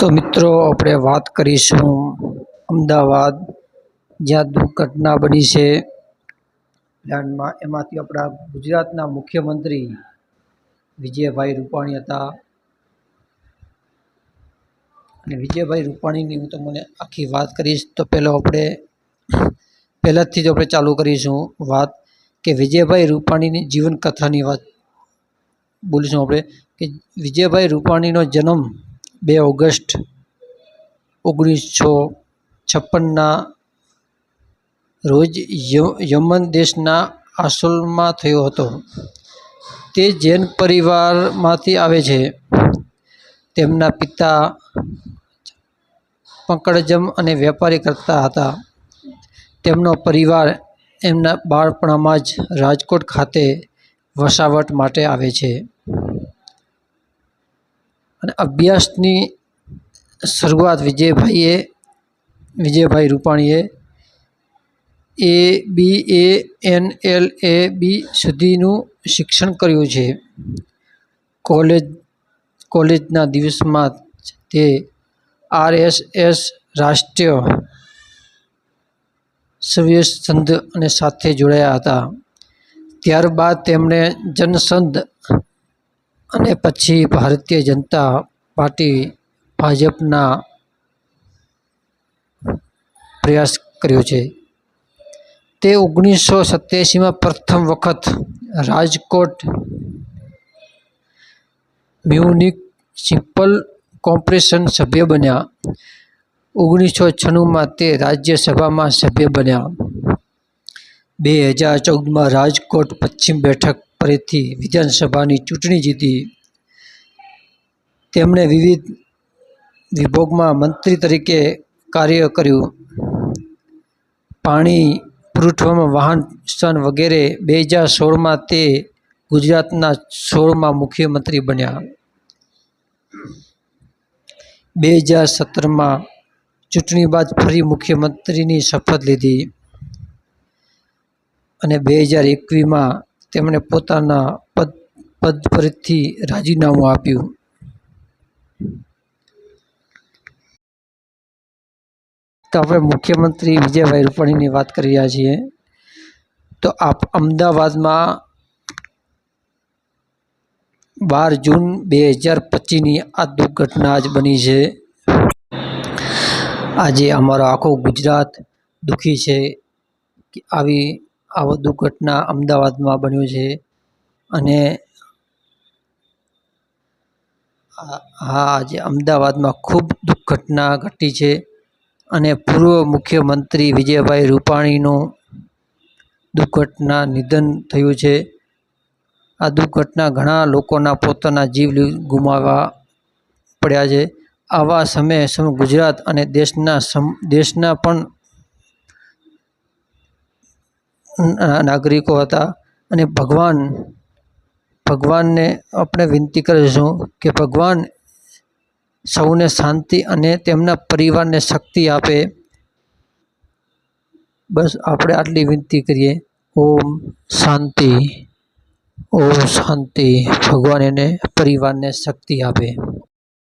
तो मित्रों अपने बात करीशुं अमदावाद ज्यां दुर्घटना बनी है प्लांटमां एमांथी अपना गुजरातना मुख्यमंत्री विजयभाई रूपाणी हता। विजयभाई रूपाणीनी हूँ तमने आखी बात करीश। तो पहलाथी ज आपणे चालू करीशुं बात कि विजयभाई रूपाणीनी जीवन कथानी बात बोलीशुं आपणे कि विजयभाई रूपाणीनो जन्म 2 ऑगस्ट 1956 रोज यमन देशना आसोलमां थयो हतो। ते जैन परिवारमांथी आवे छे। तेमना पिता पंकड़जम अने वेपारी करता हता। तेमनो परिवार एमना बाळपणमां ज राजकोट खाते वसावट माटे आवे छे अने अभ्यासनी शरूआत विजयभाई रूपाणीए BA NLAB सुधीनुं शिक्षण कर्युं छे। कॉलेजना दिवसमां ते RSS राष्ट्रीय स्वयं संघ अने साथे जोड़ाया हता। त्यारबाद तेमणे जनसंघ अने पछी भारतीय जनता पार्टी भाजपना प्रयास कर्यो छे। ते 1987 में प्रथम वखत राजकोट म्युनिसिपल कॉर्पोरेशन सभ्य बन्या। 1996 में ते राज्यसभा में सभ्य बन्या। 2014 में राजकोट पश्चिम बेठक परथी विधानसभानी चूंटणी जीती। तेमणे विविध विभागों मंत्री तरीके कार्य कर्युं। पाणी पुरवठामां वाहन सन वगैरह। 2016 में ते गुजरातना 16मा मुख्यमंत्री बन्या। 2017 में चूंटणी बाद फरी मुख्यमंत्रीनी शपथ लीधी अने 2021 में तेमणे पोताना पद परथी राजीनामું आप्युं। तो આપણે मुख्यमंत्री विजयभाई रूपाणीनी बात करी रह्या छीए। तो अमदावाद में 12 जून 2025 आ दुर्घटना आज बनी है। आज अमारो आखो गुजरात दुखी है कि आवो दुर्घटना अमदावाद में बन्यो है। अने आज अमदावाद में खूब दुर्घटना घटी है। अने पूर्व मुख्यमंत्री विजयभाई रूपाणीनु दुर्घटना निधन थयुं छे। आ दुर्घटना घणा लोकोना पोताना जीव गुमाववा पड्या छे। आवा समय गुजरात अने देशना पण नागरिको हता। अने भगवान ने अपने विनती करीशुं कि भगवान सौने शांति अने तेमना परिवार ने शक्ति आपे। बस आपणे आटली विनती करीए। ओम शांति। भगवान एने परिवार ने शक्ति आपे।